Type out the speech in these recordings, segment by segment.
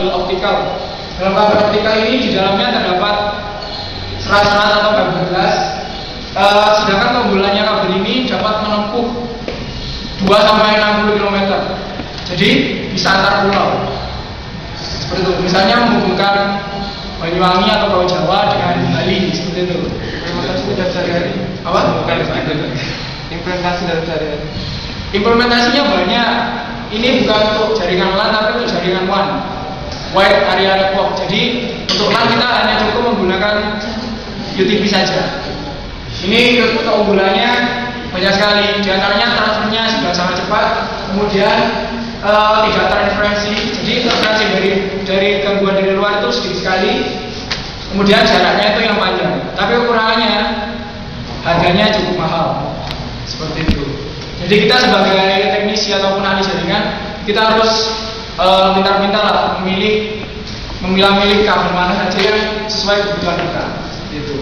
kabel optikal. Dalam kabel optikal ini di dalamnya terdapat serat-serat atau fiberglass. Sedangkan keunggulannya kabel ini dapat menempuh 2-60 km. Jadi bisa antar pulau. Seperti itu. Misalnya menghubungkan Banyuwangi atau Pulau Jawa dengan Bali, seperti itu. Implementasi dari sehari-hari. Apa? Implementasi dari sehari-hari. Implementasinya banyak. Ini bukan untuk jaringan LAN tapi untuk jaringan WAN, Wide Area Network. Jadi untuk LAN kita hanya cukup menggunakan UTP saja. Ini keunggulannya banyak sekali. Di antaranya transfernya sudah sangat cepat. Kemudian tidak terinterferensi. Jadi interferensi dari gangguan dari luar itu sedikit sekali. Kemudian jaraknya itu yang panjang. Tapi kekurangannya harganya cukup mahal. Seperti itu. Jadi kita sebagai teknisi ataupun ahli jaringan, kita harus pintar-pintar lah memilah-milih kabel mana saja yang sesuai kebutuhan kita. Gitu.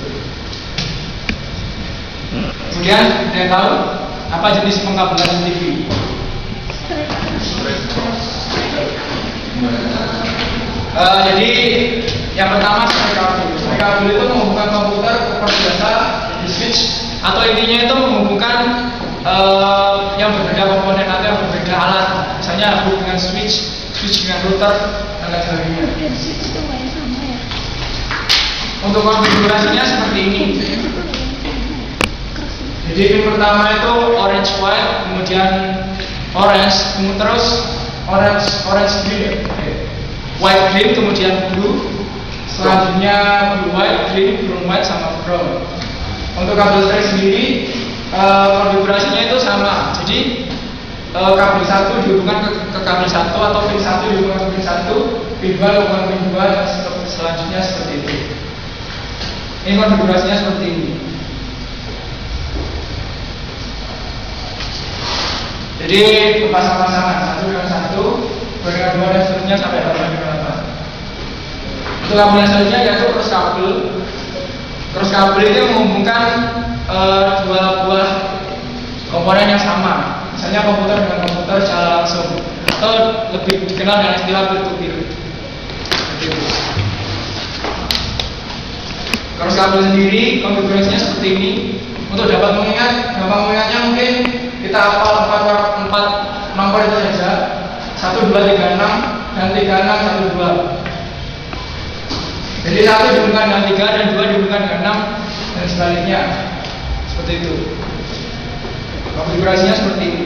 Kemudian yang tahu apa jenis pengkabelan TV? Jadi yang pertama straight kabel. Straight kabel itu menghubungkan komputer seperti biasa di switch, atau intinya itu menghubungkan yang berbeda komponen atau yang berbeda alat. Misalnya hubungan switch dengan router dan lain sebagainya. Untuk konfigurasinya seperti ini. Jadi yang pertama itu orange white, kemudian orange, terus orange green, white green, kemudian blue. Selanjutnya blue white, green white sama brown. Untuk kabel listrik sendiri konfigurasinya itu sama. Jadi kabel 1 dihubungkan ke kabel 1 atau pin 1 dihubungkan ke pin 1, pin 2 dihubungkan ke pin 2 dan selanjutnya seperti itu. Ini konfigurasinya seperti ini. Jadi pasang-pasangan 1 dengan 1, 2 dengan 2 dan seterusnya sampai 8 dengan 8. Untuk kabel yang selanjutnya yaitu cross kabel. Cross kabel itu menghubungkan dua buah komponen yang sama. Misalnya komputer dengan komputer secara langsung, atau lebih dikenal dengan istilah peer-to-peer. Cross kabel sendiri konfigurasinya seperti ini. Untuk dapat mengingat, gampang mengingatnya mungkin kita hafal 4 nomor itu saja. 1, 2, 3, 6 dan 3, 6, 1, 2. Jadi 1 dihubungkan dengan 3 dan 2 dihubungkan dengan 6 dan sebaliknya. Seperti itu. Konfigurasinya seperti ini.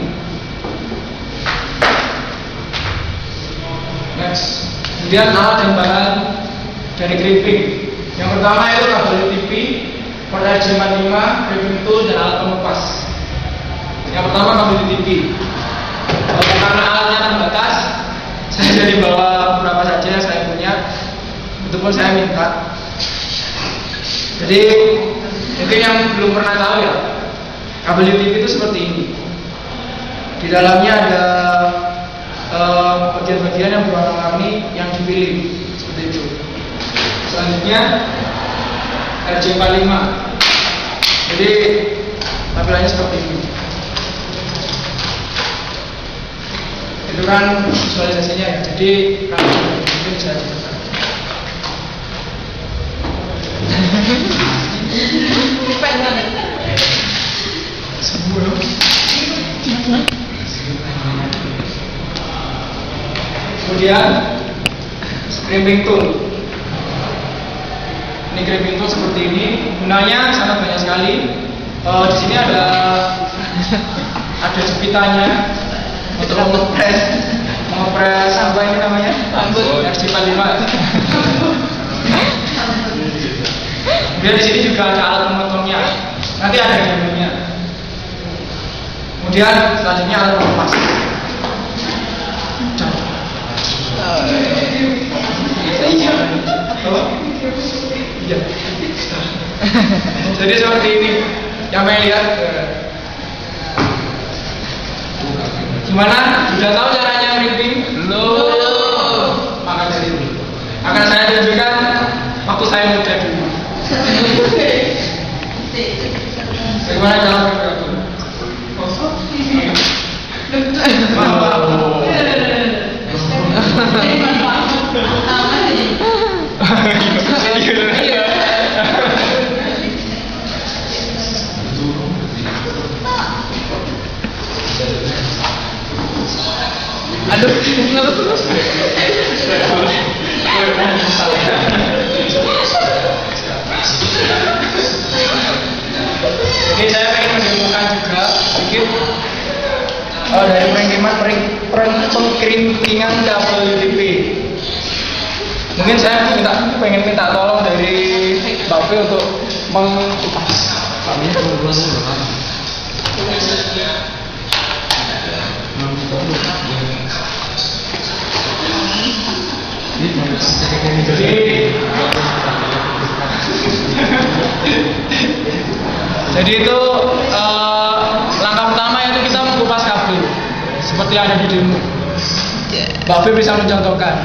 Next. Kemudian alat dan bahan dari crimping. Yang pertama itu kabel UTP, port RJ45, crimping tool dan alat pengupas. Yang pertama kabel UTP. Karena alatnya terbatas, saya jadi bawa beberapa saja yang saya punya. Itu pun saya minta. Jadi mungkin yang belum pernah tahu ya, kabel UTP itu seperti ini. Di dalamnya ada bagian-bagian yang berwarna-warni yang dipilih seperti itu. Selanjutnya RJ45. Jadi tampilannya seperti ini. Itu kan visualisasinya ya. Jadi mungkin bisa dibuka. Kemudian crimping tool. Ini crimping tool seperti ini. Gunanya sangat banyak sekali. Di sini ada jepitannya untuk mengepres apa ini namanya? RJ45. Kemudian di sini juga ada alat pemotongnya. Nanti ada gambarnya. Kemudian selanjutnya alat pengupas. Iya. Jadi seperti ini. Yang mau lihat gimana? Sudah tahu caranya crimping? Belum. Maka dari itu akan saya tunjukkan waktu saya muda dulu. Bagaimana cara crimping? Wow. pengkerintingan kabel UTP. Mungkin saya pengen minta tolong dari Mbak P untuk mengupas. Jadi itu langkah pertama yaitu kita mengupas kabel seperti yang ada di demo. Mbak Feb bisa mencontohkan.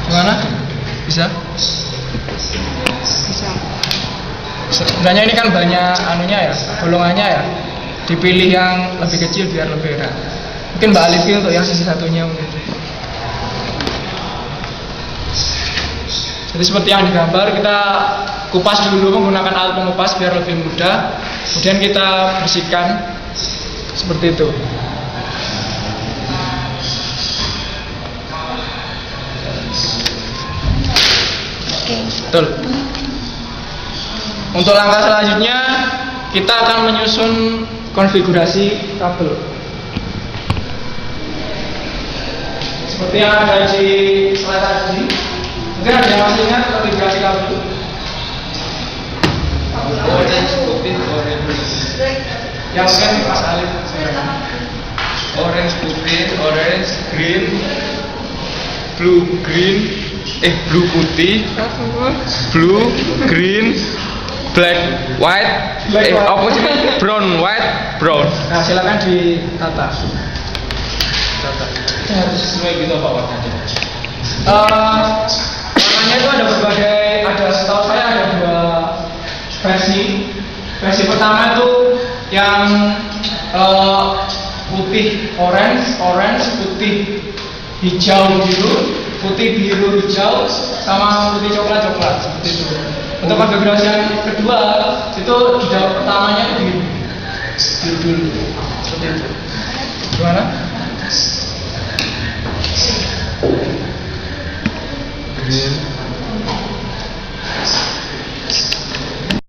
Gimana? Bisa? Bisa. Sebenarnya ini kan banyak anunya ya, golongannya ya. Dipilih yang lebih kecil biar lebih enak. Mungkin Mbak Alifi untuk yang sisi satunya mungkin. Jadi seperti yang digambar, kita kupas dulu menggunakan alat pengupas biar lebih mudah. Kemudian kita bersihkan seperti itu. Betul. Untuk langkah selanjutnya kita akan menyusun konfigurasi kabel. Seperti yang ada di slide tadi. Mungkin ada yang masih ingat konfigurasi kabel? Orange, putih, orange. Yang mungkin Mas Alif. Orange, putih, orange, green, blue, green, blue putih, blue, green, black, white, apa sih? Brown, white, brown. Nah, silakan ditata. Kita harus sesuai gitu apa warnanya? Warnanya itu ada berbagai, setahu saya ada dua versi. Versi pertama itu yang putih orange, putih hijau biru, putih biru hijau, sama putih coklat seperti itu. Untuk konfigurasi yang kedua itu di dalam pertamanya biru dulu seperti itu. Gimana? Green,